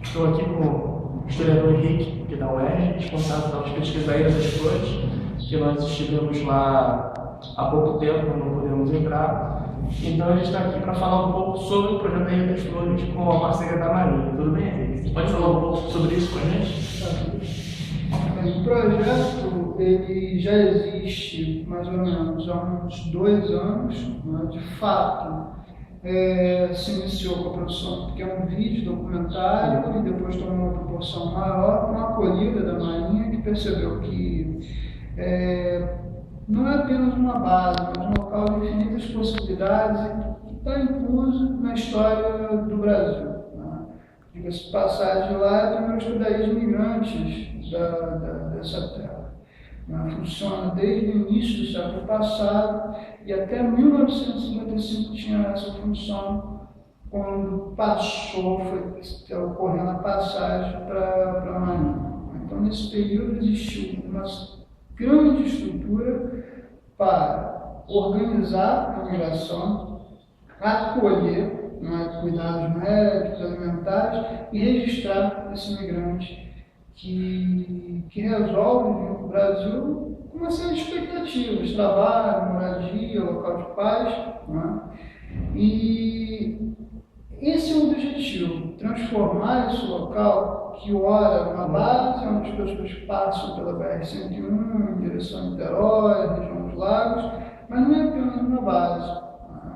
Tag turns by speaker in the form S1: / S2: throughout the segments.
S1: Estou aqui com o historiador Henrique, que é da UERJ, responsável pelas pesquisas da Ilha das Flores, que nós estivemos lá há pouco tempo, não podemos entrar. Então a gente está aqui para falar um pouco sobre o projeto da Ilha das Flores com a parceria da Marinha. Tudo bem, Henrique? Você pode falar um pouco sobre isso com a gente?
S2: O projeto ele já existe mais ou menos há uns 2 anos, né? De fato, se iniciou com a produção de um pequeno vídeo documentário e depois tomou uma proporção maior com a acolhida da Marinha, que percebeu que não é apenas uma base, mas um local de infinitas possibilidades que está incluso na história do Brasil. Diga-se de passagem, lá é o primeiro hospedaria migrantes dessa terra. Funciona desde o início do século passado e até 1955 tinha essa função, quando foi ocorrendo a passagem para a Marinha. Então, nesse período, existiu uma grande estrutura para organizar a migração, acolher cuidados médicos, alimentares e registrar esse migrante que resolve vir para o Brasil com uma série de expectativas: trabalho, moradia, local de paz. E esse é o objetivo: transformar esse local, que ora é uma base onde as pessoas passam pela BR-101 em direção a Niterói, região dos lagos, mas não é apenas uma base.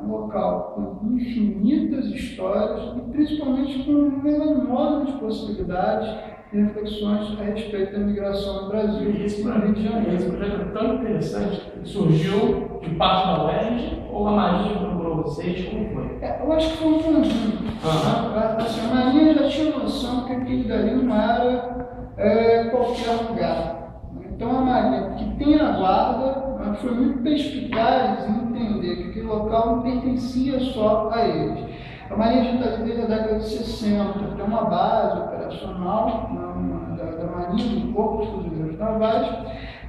S2: Um local com infinitas histórias e principalmente com enormes possibilidades e reflexões a respeito da migração no Brasil.
S1: E esse projeto é tão interessante, surgiu de parte da UERJ ou a Marinha procurou vocês? Como foi?
S2: Eu acho que foi um conjunto. Assim, a Marinha já tinha noção que aquilo dali não era qualquer lugar. Então a Marinha, que tem a guarda, foi muito perspicaz em entender que aquele local não pertencia só a eles. A Marinha já está desde a década de 60, tem uma base operacional da Marinha, do Corpo dos Fuzileiros Navais,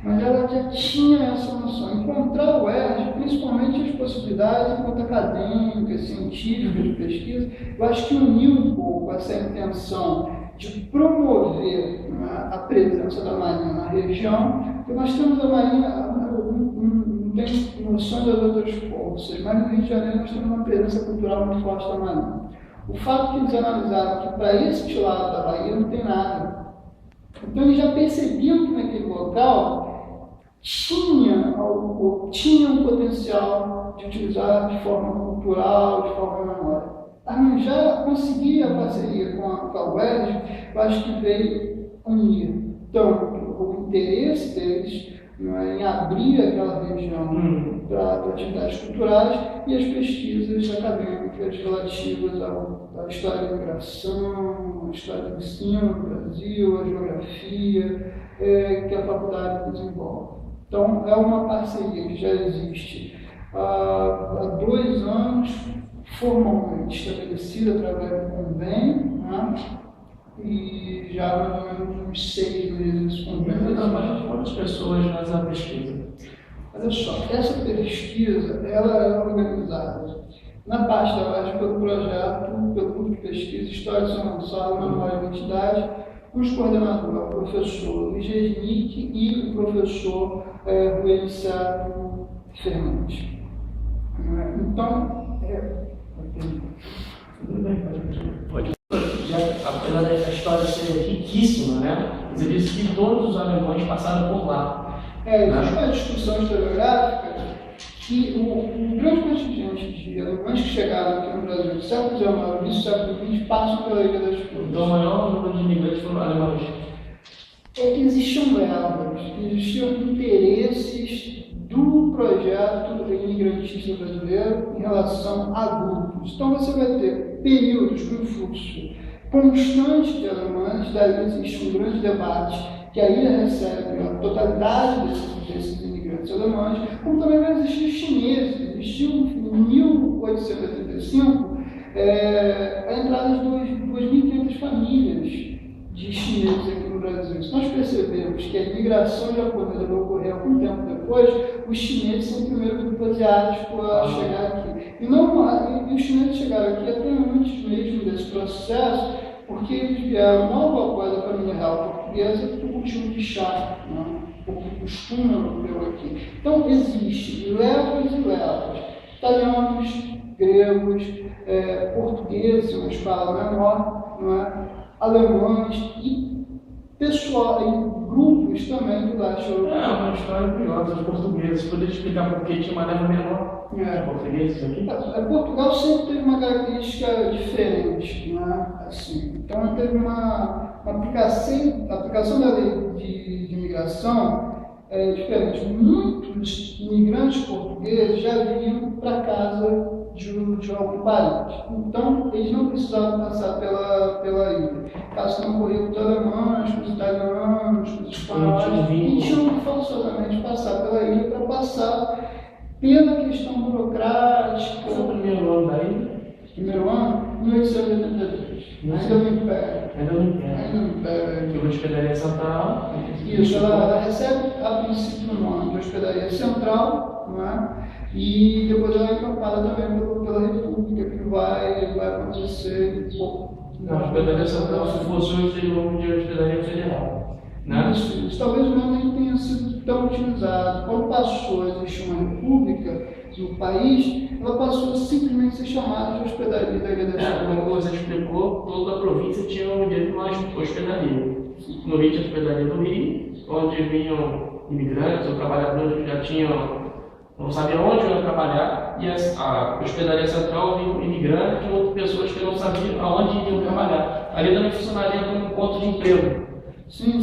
S2: mas ela já tinha essa noção. Encontrar o UERJ, principalmente as possibilidades enquanto acadêmicas, científicas, de pesquisa, eu acho que uniu um pouco essa intenção de promover a presença da Marinha na região, porque nós temos a Marinha, não tem noção das outras forças, mas no Rio de Janeiro nós temos uma presença cultural muito forte da Marinha. O fato que eles analisaram que para esse lado da Bahia não tem nada. Então eles já percebiam que naquele local tinha um potencial de utilizar de forma cultural, de forma memória. Já conseguia a parceria com a UERJ, eu acho que veio unir tanto o interesse deles em abrir aquela região para atividades culturais e as pesquisas acadêmicas relativas à história da migração, à história do ensino no Brasil, à geografia que a faculdade desenvolve. Então, é uma parceria que já existe há 2 anos, formalmente estabelecida através do convênio, e já mais ou menos uns 6 meses esse convênio.
S1: Quantas pessoas nessa pesquisa?
S2: Olha só, essa pesquisa ela é organizada na parte da UERJ pelo projeto, pelo grupo de pesquisa História de São Gonçalo, Memória e Identidade, cujo coordenador é o professor Luiz Resnick e o professor Rui Sérgio Fernandes. Então,
S1: tudo bem, pode. Apesar da história ser riquíssima, né? Você disse que todos os alemães passaram por lá.
S2: Existe uma discussão historiográfica que o grande contingente de alemães que chegaram aqui no Brasil no século XIX, início do século XX, passam pela Ilha das Flores.
S1: Então, o maior número de imigrantes foram alemães.
S2: Existiam levas, existiam interesses do projeto imigrantista brasileiro em relação a grupos. Então, você vai ter períodos com fluxo constante de alemães, daí existe um grande debate que a ilha recebe a totalidade desses imigrantes alemães, como também vai existir chineses. Existiu em 1885 a entrada de 2.500 famílias de chineses aqui no Brasil. Se nós percebemos que a imigração japonesa vai ocorrer algum tempo depois, os chineses são o primeiro grupo asiático a chegar aqui. E os chineses chegaram aqui até antes mesmo desse processo, porque eles vieram não após a família real portuguesa para o cultivo de chá, né? O costume europeu aqui. Então, existe levas e levas, italianos, gregos, portugueses, uma escala menor, não é? Alemães e pessoal, e grupos também do leste europeu.
S1: É uma história curiosa. Os portugueses, poderia explicar por que tinha uma leva menor? Portugueses aqui?
S2: Portugal sempre teve uma característica diferente, né? Assim, então teve uma aplicação da lei de imigração diferente. Muitos imigrantes portugueses já vinham para casa de algum parente. Então, eles não precisavam passar pela ilha. Caso não ocorria com os alemães, com os italianos, com os espanhóis, e tinham que forçosamente passar pela ilha para passar pela questão burocrática.
S1: Qual foi o primeiro ano da ilha?
S2: Primeiro ano? 1883. Ainda no Império.
S1: Ainda no Império. Que é uma hospedaria central.
S2: Isso, ela recebe a princípio o nome de hospedaria central, não é? E depois ela é encapada também pela República, que vai acontecer.
S1: Não, a hospedaria central, se fosse hoje, seria o nome de hospedaria federal. Né?
S2: Isso. Talvez o nome nem tenha sido tão utilizado. Quando passou a existir uma república no país, ela passou a simplesmente ser chamada de hospedaria da Ilha da China.
S1: Como você explicou, toda a província tinha um direito a uma hospedaria. No Rio tinha a hospedaria do Rio, onde vinham imigrantes ou trabalhadores que já tinham, não sabiam onde iam trabalhar, e a hospedaria central vinha imigrantes ou pessoas que não sabiam aonde iriam trabalhar. Ali também funcionaria como um ponto de emprego.
S2: Sim.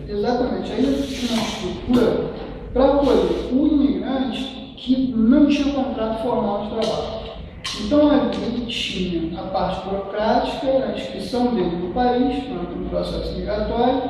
S2: Exatamente. Aí tinha uma estrutura para acolher o imigrante que não tinha contrato formal de trabalho. Então, ele tinha a parte burocrática, a inscrição dele no país, no processo migratório.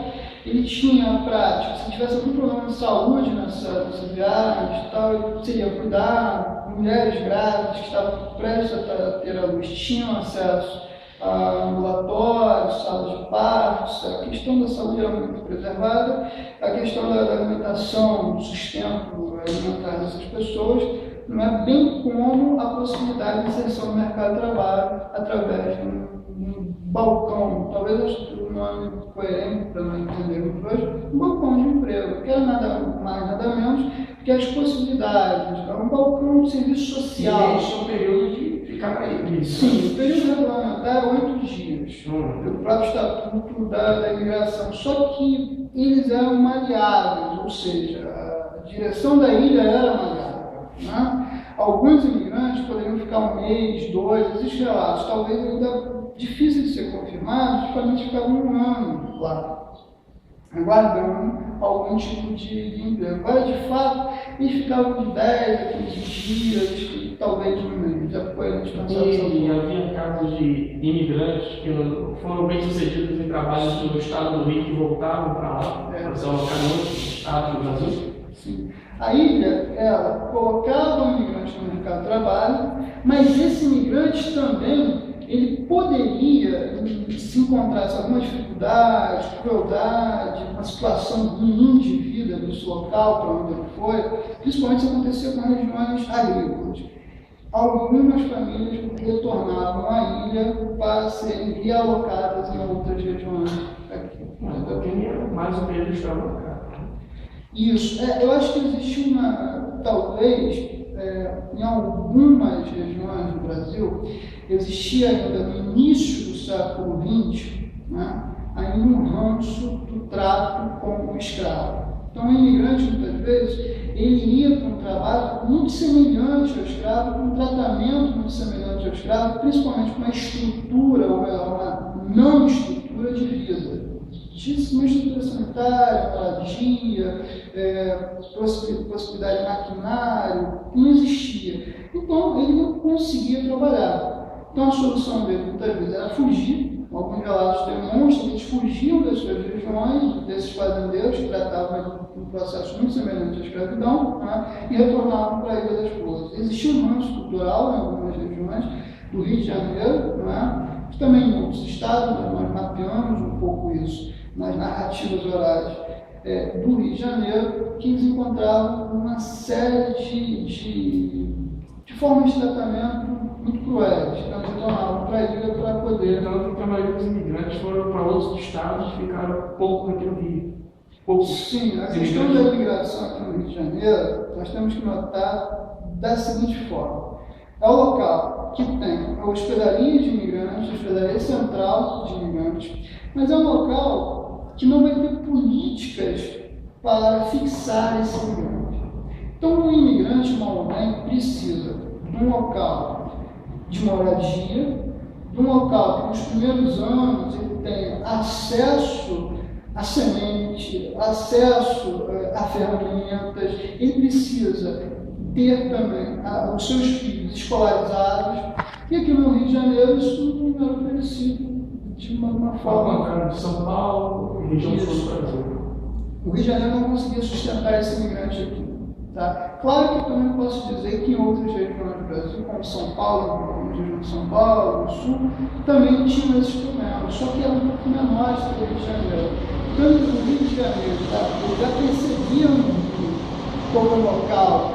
S2: Ele tinha a prática, se tivesse algum problema de saúde nessa viagem e tal, ele seria cuidar. Mulheres grávidas que estavam prestes a ter a luz tinham acesso a ambulatórios, salas de partos. A questão da saúde era muito preservada, a questão da alimentação, do sustento alimentar dessas pessoas, não é bem como a possibilidade de inserção no mercado de trabalho através de um balcão, talvez o nome coerente para não entender muito hoje, um balcão de emprego, que era nada mais, nada menos que as possibilidades, um balcão de serviço social.
S1: Esse é um período de ficar aí.
S2: Sim, o período regulamentar é 8 dias, pelo próprio estatuto da imigração, só que eles eram maleáveis, ou seja, a direção da ilha era maleável, né? Alguns imigrantes poderiam ficar 1 mês, 2, existem relatos, talvez ainda difíceis de ser confirmados, principalmente ficavam 1 ano lá, aguardando algum tipo de emprego. Agora, de fato, eles ficavam de 10 a 15 dias, talvez 1 mês, depois a gente pensava.
S1: E havia casos de imigrantes que foram bem sucedidos em trabalhos no estado do Rio que voltavam para lá, para se alocar em outros estados do Brasil.
S2: Sim. A ilha, ela colocava o imigrante no mercado de trabalho, mas esse imigrante também, ele poderia, se encontrasse alguma dificuldade, crueldade, uma situação ruim de vida desse local para onde ele foi, principalmente se acontecia com regiões agrícolas. Algumas famílias retornavam à ilha para serem realocadas em outras regiões aqui.
S1: Mas também mais ou menos para
S2: Isso. Eu acho que existe talvez, em algumas regiões do Brasil, existia ainda no início do século XX, né, ainda um ranço do trato com o escravo. Então, o imigrante, muitas vezes, ele ia para um trabalho muito semelhante ao escravo, com um tratamento muito semelhante ao escravo, principalmente com uma estrutura, ou melhor, uma não estrutura de vida. Tinha uma estrutura sanitária, moradia, possibilidade de maquinário, não existia. Então, ele não conseguia trabalhar. Então, a solução dele, muitas vezes, era fugir. Alguns relatos demonstram que eles fugiam das suas regiões, desses fazendeiros que tratavam de um processo muito semelhante à escravidão, né, e retornavam para a Ilha das Flores. Existia um ranço cultural em algumas regiões do Rio de Janeiro, né, também em outros estados, nós mapeamos um pouco isso nas narrativas orais do Rio de Janeiro, que eles encontravam uma série de formas de tratamento muito cruéis. Então, eles tomavam para a ilha para poder.
S1: Então, a maioria dos imigrantes foram para outros estados e ficaram pouco aqui no Rio. Pouco.
S2: Sim, a questão da imigração aqui no Rio de Janeiro, nós temos que notar da seguinte forma. É o local que tem a hospedaria de imigrantes, a hospedaria central de imigrantes, mas é um local que não vai ter políticas para fixar esse imigrante. Então, o imigrante normalmente precisa de um local de moradia, de um local que nos primeiros anos ele tenha acesso a semente, acesso a ferramentas, ele precisa ter também os seus filhos escolarizados, e aqui no Rio de Janeiro isso não era oferecido de uma forma.
S1: De São Paulo, região sul do Brasil.
S2: O Rio de Janeiro não conseguia sustentar esse imigrante aqui. Tá? Claro que eu também posso dizer que em outras regiões do Brasil, como São Paulo, na região de São Paulo, no Sul, também tinham esses problemas, só que eram um pouco menores que o Rio de Janeiro. Então, o Rio de Janeiro já percebiam como local